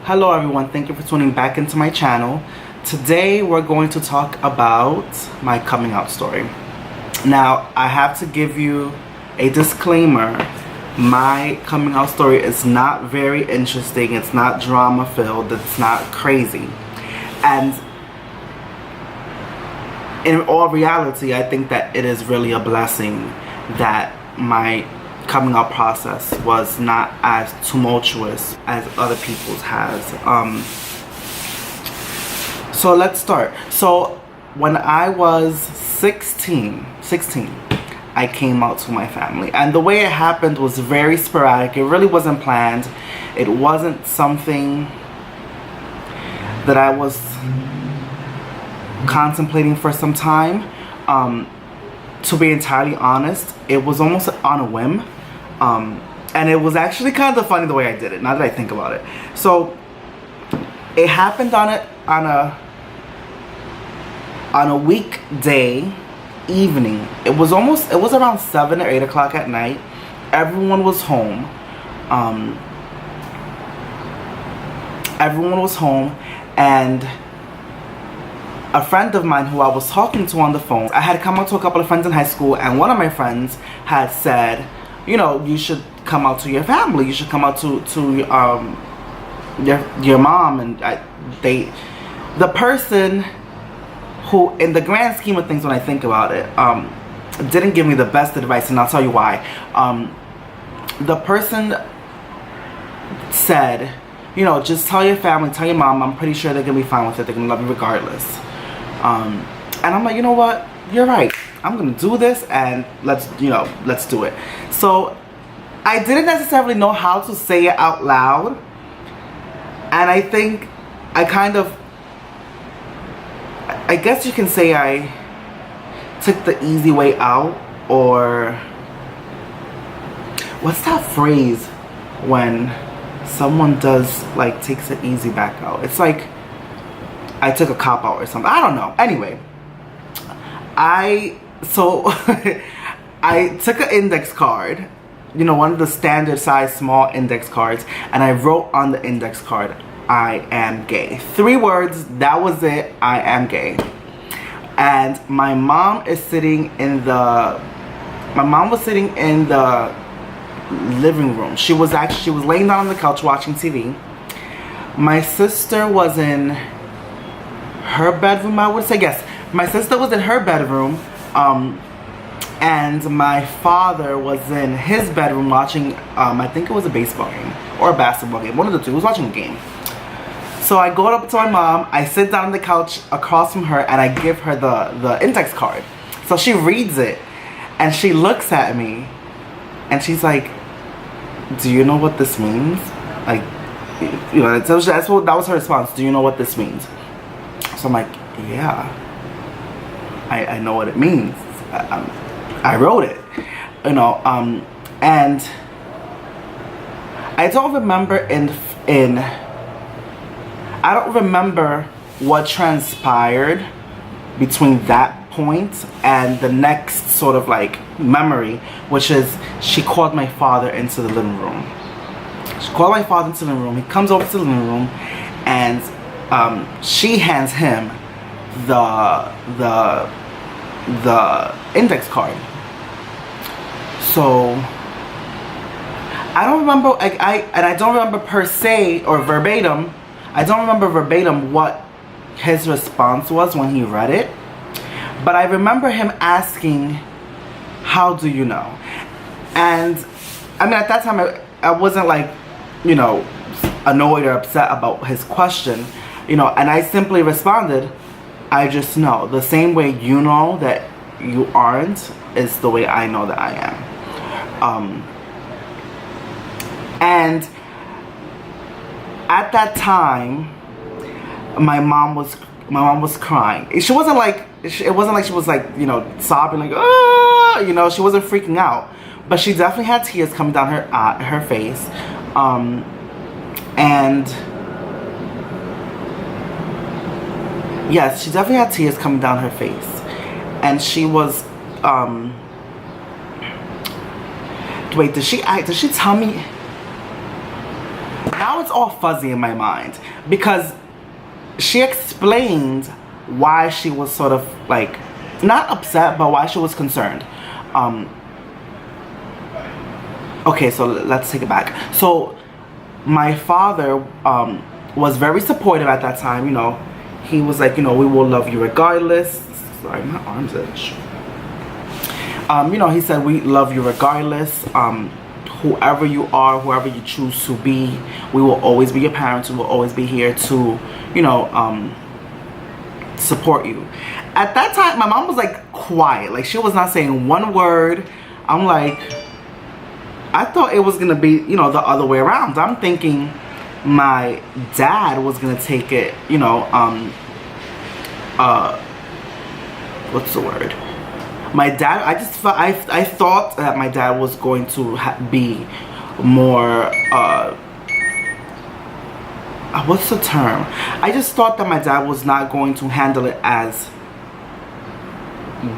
Hello everyone, thank you for tuning back into my channel. Today we're going to talk about my coming out story. Now, I have to give you a disclaimer. My coming out story is not very interesting, it's not drama filled, it's not crazy. And in all reality, I think that it is really a blessing that my coming out process was not as tumultuous as other people's has. So let's start. So when I was 16, I came out to my family, and the way it happened was very sporadic. It really wasn't planned. It wasn't something that I was contemplating for some time. To be entirely honest, it was almost on a whim, and it was actually kind of funny the way I did it, now that I think about it. So it happened on a weekday evening. It was around 7 or 8 o'clock at night. Everyone was home. And a friend of mine who I was talking to on the phone, I had come out to a couple of friends in high school, and one of my friends had said, you know, you should come out to your family, you should come out to your mom. And the person who, in the grand scheme of things, when I think about it, didn't give me the best advice, and I'll tell you why. The person said, you know, just tell your family, tell your mom, I'm pretty sure they're gonna be fine with it, they're gonna love you regardless. And I'm like, you know what, you're right, I'm gonna do this, and let's do it. So I didn't necessarily know how to say it out loud, and I think I guess you can say I took the easy way out, or what's that phrase when someone takes it easy back out? It's like I took a cop out or something. I don't know. Anyway, I took an index card, you know, one of the standard size small index cards, and I wrote on the index card, I am gay. 3 words, that was it, I am gay. And my mom was sitting in the living room. She was laying down on the couch watching TV. My sister was in her bedroom, I would say. Yes, my sister was in her bedroom, and my father was in his bedroom watching, I think it was a baseball game or a basketball game, one of the two. He was watching a game. So I go up to my mom, I sit down on the couch across from her, and I give her the index card. So she reads it, and she looks at me, and she's like, do you know what this means? Like, you know, that was her response. Do you know what this means? So I'm like, yeah, I know what it means. I wrote it, you know, and I don't remember I don't remember what transpired between that point and the next sort of like memory, which is she called my father into the living room. She called my father into the living room. He comes over to the living room, and she hands him the index card. So I don't remember, I don't remember per se or verbatim. I don't remember verbatim what his response was when he read it, but I remember him asking, how do you know? And I mean, at that time I wasn't like, you know, annoyed or upset about his question, you know, and I simply responded, I just know. The same way you know that you aren't is the way I know that I am. And at that time, my mom was crying. It wasn't like she was like, you know, sobbing like, ah, you know, she wasn't freaking out, but she definitely had tears coming down her face, and yes, she definitely had tears coming down her face, and she was Wait, did she tell me? Now it's all fuzzy in my mind, because she explained why she was sort of like, not upset, but why she was concerned. Okay, so let's take it back. So my father was very supportive at that time. You know, he was like, you know, we will love you regardless. Sorry, my arm's itch. You know, he said, we love you regardless. Whoever you are, whoever you choose to be, we will always be your parents. We will always be here to, you know, support you. At that time, my mom was like quiet. Like, she was not saying one word. I'm like, I thought it was gonna be, you know, the other way around. I'm thinking my dad was gonna take it, you know, what's the word? My dad, I thought that my dad was going to be more, what's the term? I just thought that my dad was not going to handle it as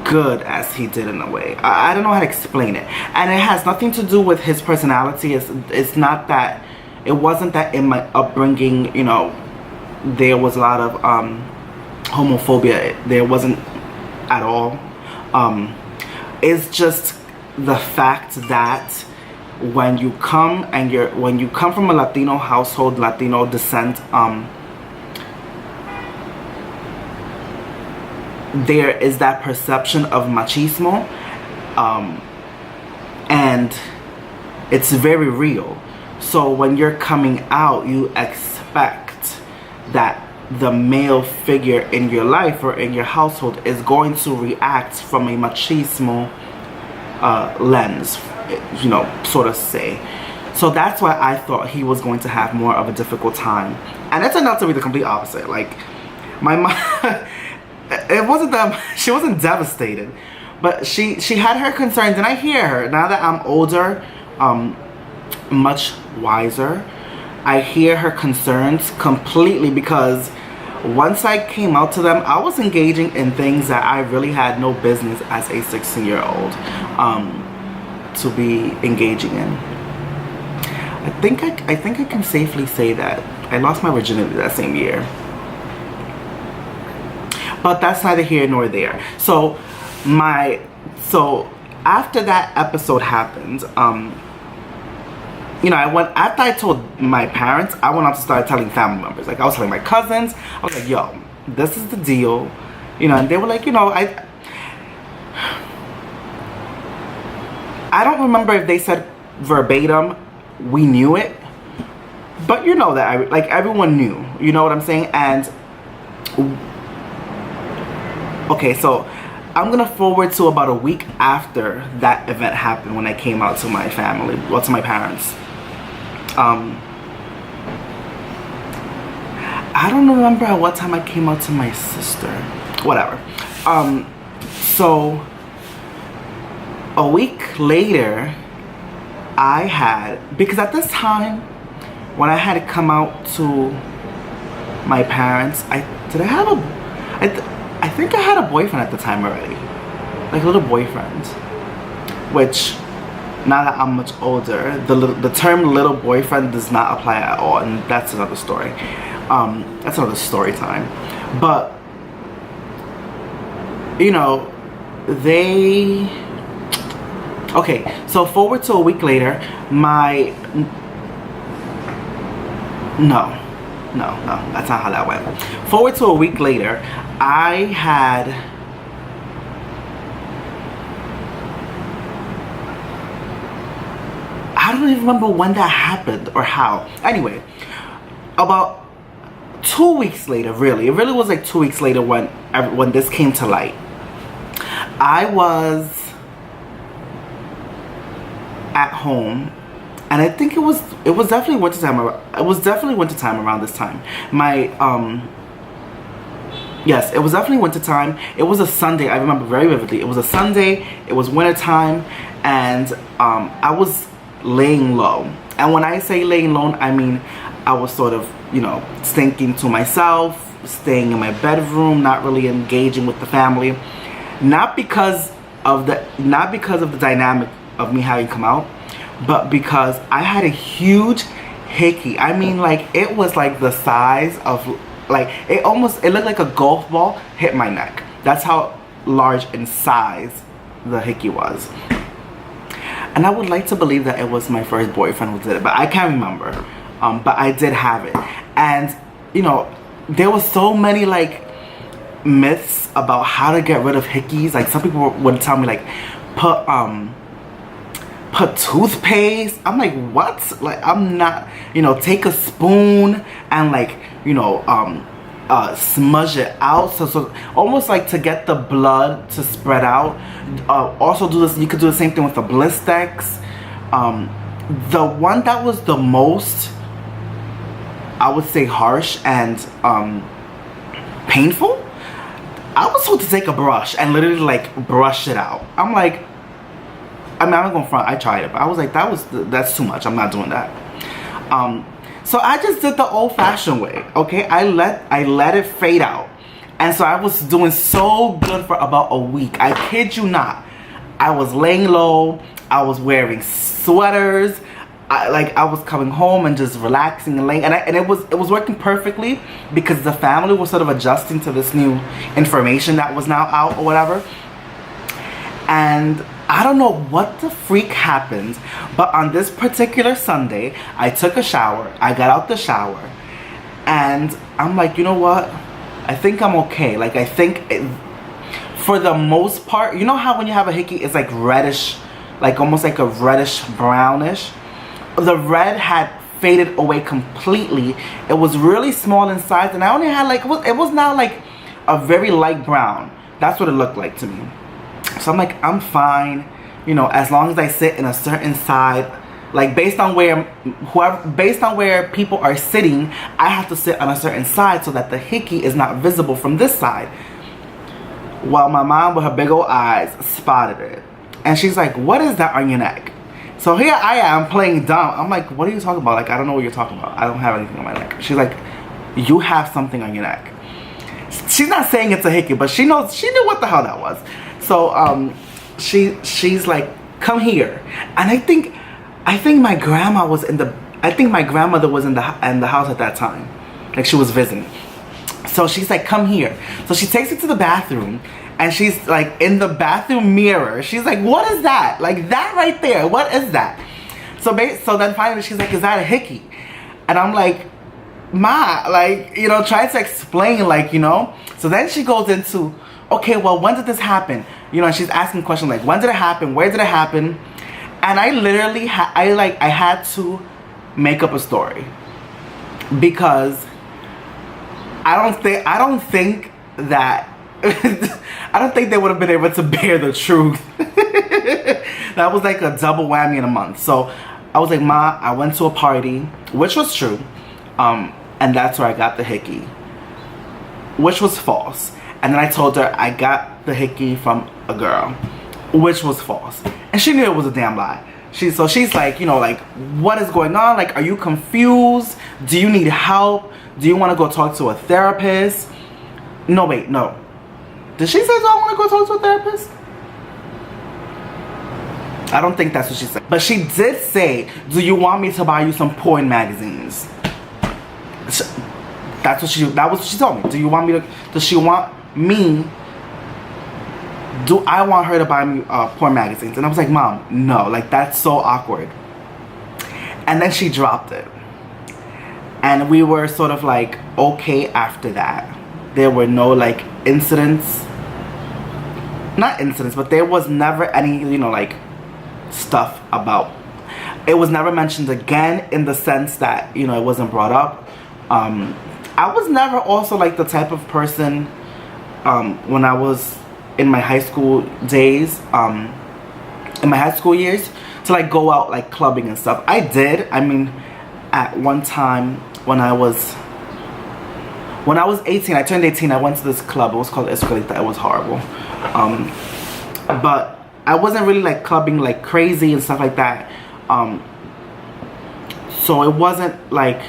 good as he did in a way. I don't know how to explain it. And it has nothing to do with his personality. It's not that, it wasn't that in my upbringing, you know, there was a lot of homophobia. There wasn't at all. It's just the fact that when you come from a Latino household, Latino descent, there is that perception of machismo, and it's very real. So when you're coming out, you expect that the male figure in your life or in your household is going to react from a machismo lens, you know, sort of say. So that's why I thought he was going to have more of a difficult time, and it turned out to be the complete opposite. Like, my mom, it wasn't that she wasn't devastated, but she had her concerns, and I hear her now that I'm older, much wiser. I hear her concerns completely, because once I came out to them, I was engaging in things that I really had no business as a 16-year-old to be engaging in. I think I can safely say that I lost my virginity that same year. But that's neither here nor there. So after that episode happened, you know, after I told my parents, I went on to start telling family members. Like, I was telling my cousins. I was like, yo, this is the deal. You know, and they were like, you know, I don't remember if they said verbatim, we knew it. But you know that, like, everyone knew. You know what I'm saying? And, okay, so I'm gonna forward to about a week after that event happened, when I came out to my family, well, to my parents. I don't remember at what time I came out to my sister. Whatever. So a week later, I had, because at this time, when I had come out to my parents, I think I had a boyfriend at the time already, like a little boyfriend, which, now that I'm much older, the term little boyfriend does not apply at all, and that's another story. That's another story time. But, you know, okay, so forward to a week later, no, that's not how that went. Forward to a week later, I don't even remember when that happened or how. Anyway, about 2 weeks later, really, it really was like 2 weeks later when this came to light. I was at home, and I think it was definitely wintertime. It was definitely wintertime around this time. Yes, it was definitely wintertime. It was a Sunday. I remember very vividly. It was a Sunday. It was wintertime, and I was laying low. And when I say laying low, I mean I was sort of, you know, thinking to myself, staying in my bedroom, not really engaging with the family. Not because of the dynamic of me having come out, but because I had a huge hickey. I mean, like, it was like the size of, like, it looked like a golf ball hit my neck. That's how large in size the hickey was. And I would like to believe that it was my first boyfriend who did it, but I can't remember. But I did have it. And, you know, there was so many, like, myths about how to get rid of hickeys. Like, some people would tell me, like, put toothpaste. I'm like, what? Like, I'm not, you know, take a spoon and, like, you know, smudge it out, so almost like to get the blood to spread out. Also do this, you could do the same thing with the Blistex. The one that was the most, I would say, harsh and painful, I was told to take a brush and literally like brush it out. I'm like, I mean, I'm not gonna front, I tried it, but I was like, that's too much, I'm not doing that. So I just did the old-fashioned way, okay? I let it fade out. And so I was doing so good for about a week. I kid you not. I was laying low. I was wearing sweaters. I was coming home and just relaxing and laying. And it was working perfectly because the family was sort of adjusting to this new information that was now out or whatever. And I don't know what the freak happened, but on this particular Sunday, I took a shower. I got out the shower, and I'm like, you know what? I think I'm okay. Like, I think for the most part, you know how when you have a hickey, it's like reddish, like almost like a reddish brownish. The red had faded away completely. It was really small in size, and I only had like, it was now like a very light brown. That's what it looked like to me. So I'm like, I'm fine, you know, as long as I sit in a certain side, like based on where people are sitting, I have to sit on a certain side so that the hickey is not visible from this side. Well, my mom with her big old eyes spotted it, and she's like, what is that on your neck? So here I am playing dumb. I'm like, what are you talking about? Like, I don't know what you're talking about. I don't have anything on my neck. She's like, you have something on your neck. She's not saying it's a hickey, but she knew what the hell that was. So she's like, come here. And I think my grandma was my grandmother was in the house at that time. Like, she was visiting. So she's like, come here. So she takes it to the bathroom, and she's like in the bathroom mirror. She's like, what is that? Like, that right there, what is that? So then finally she's like, is that a hickey? And I'm like, Ma, like, you know, trying to explain, like, you know. So then she goes into, okay, well, when did this happen? You know, and she's asking questions like, when did it happen? Where did it happen? And I literally, I had to make up a story, because I don't think that, I don't think they would have been able to bear the truth. That was like a double whammy in a month. So I was like, Ma, I went to a party, which was true, and that's where I got the hickey, which was false. And then I told her I got the hickey from a girl, which was false. And she knew it was a damn lie. So she's like, you know, like, what is going on? Like, are you confused? Do you need help? Do you want to go talk to a therapist? No, wait, no. Did she say, do I want to go talk to a therapist? I don't think that's what she said. But she did say, do you want me to buy you some porn magazines? That was what she told me. Do I want her to buy me porn magazines? And I was like, Mom, no, like, that's so awkward. And then she dropped it. And we were sort of like, okay after that. There were no, like, incidents. Not incidents, but there was never any, you know, like, stuff about. It was never mentioned again, in the sense that, you know, it wasn't brought up. I was never also like the type of person, when I was in my high school days, in my high school years, to like go out like clubbing and stuff. I did. I mean, at one time when I was 18, I turned 18, I went to this club. It was called Escolita. It was horrible. But I wasn't really like clubbing like crazy and stuff like that. So it wasn't like,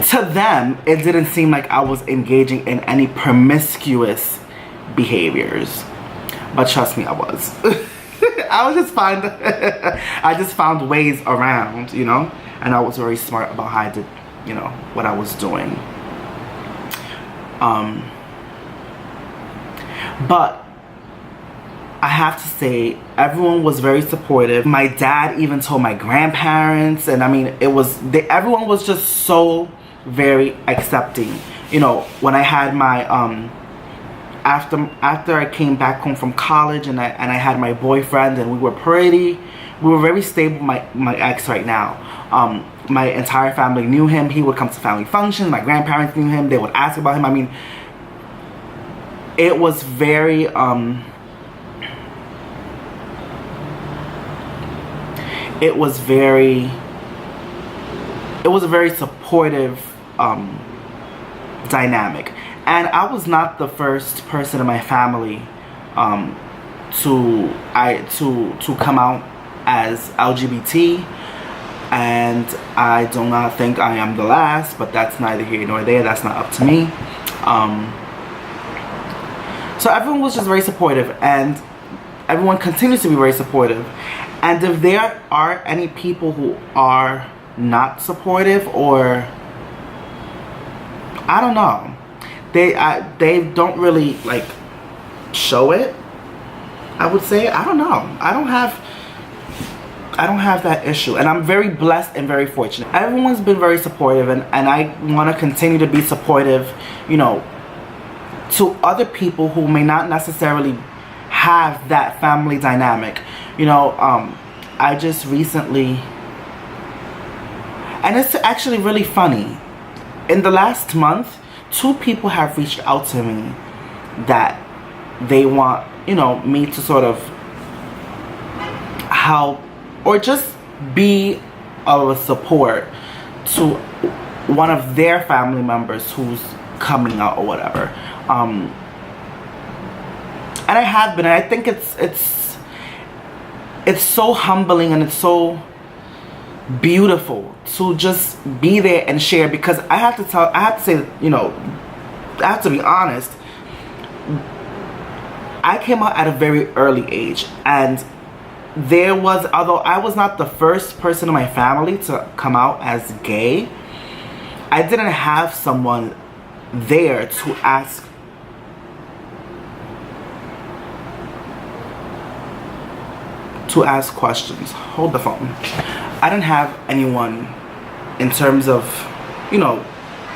to them, it didn't seem like I was engaging in any promiscuous behaviors. But trust me, I was. I was just find I just found ways around, you know, and I was very smart about how I did, you know, what I was doing. But I have to say, everyone was very supportive. My dad even told my grandparents, and I mean, everyone was just so very accepting. You know, when I had my after I came back home from college, and I had my boyfriend, and we were very stable. My ex right now, my entire family knew him. He would come to family functions. My grandparents knew him. They would ask about him. I mean, it was very it was a very supportive dynamic. And I was not the first person in my family to come out as LGBT, and I do not think I am the last, but that's neither here nor there. That's not up to me. So everyone was just very supportive, and everyone continues to be very supportive. And if there are any people who are not supportive, or I don't know, they don't really like show it, I would say. I don't know. I don't have that issue, and I'm very blessed and very fortunate. Everyone's been very supportive, and I want to continue to be supportive, you know, to other people who may not necessarily have that family dynamic. You know, I just recently, and it's actually really funny, in the last month, 2 people have reached out to me that they want, you know, me to sort of help or just be of a support to one of their family members who's coming out or whatever. And I have been, and I think it's so humbling, and it's so beautiful to just be there and share, because I have to say, you know, I have to be honest, I came out at a very early age, and although I was not the first person in my family to come out as gay, I didn't have someone there to ask questions. Hold the phone. I didn't have anyone in terms of, you know,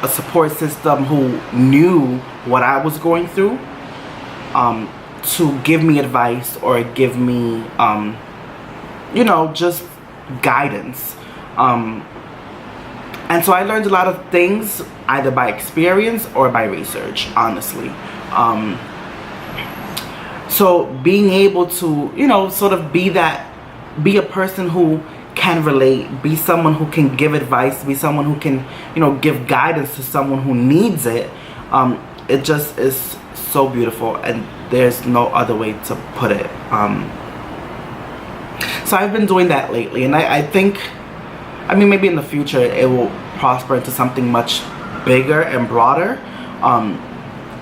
a support system who knew what I was going through, to give me advice or give me, you know, just guidance. And so I learned a lot of things either by experience or by research, honestly. So being able to, you know, sort of be a person who can relate, be someone who can give advice, be someone who can, you know, give guidance to someone who needs it, it just is so beautiful, and there's no other way to put it. So I've been doing that lately, and I think, I mean, maybe in the future it will prosper into something much bigger and broader,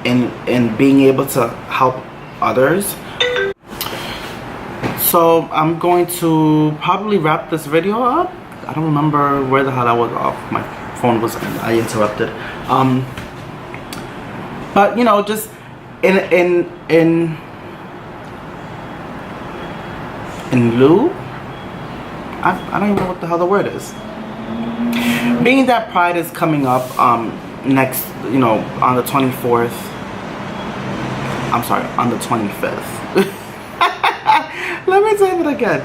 in being able to help others. So I'm going to probably wrap this video up. I don't remember where the hell I was off. My phone was, I interrupted. But you know, just in lieu, I don't even know what the hell the word is. Being that Pride is coming up next, you know, on the 24th. I'm sorry, on the 25th. Let me say it again.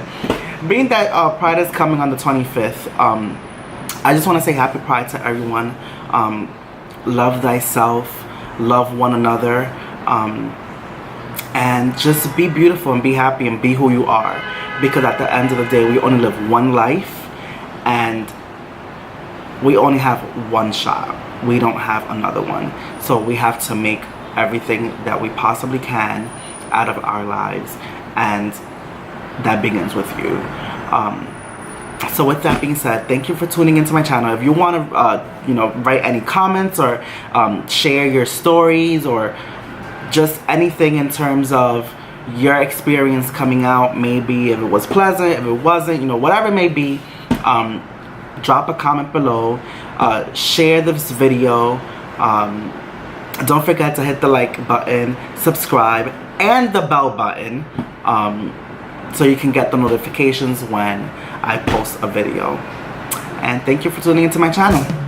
Being that Pride is coming on the 25th, I just want to say happy Pride to everyone. Love thyself, love one another, and just be beautiful and be happy and be who you are. Because at the end of the day, we only live one life, and we only have one shot. We don't have another one. So we have to make everything that we possibly can out of our lives, and that begins with you. So with that being said, thank you for tuning into my channel. If you want to you know, write any comments or share your stories or just anything in terms of, your experience coming out, maybe if it was pleasant, if it wasn't, you know, whatever it may be. Drop a comment below, share this video, don't forget to hit the like button, subscribe, and the bell button, so you can get the notifications when I post a video. And thank you for tuning into my channel.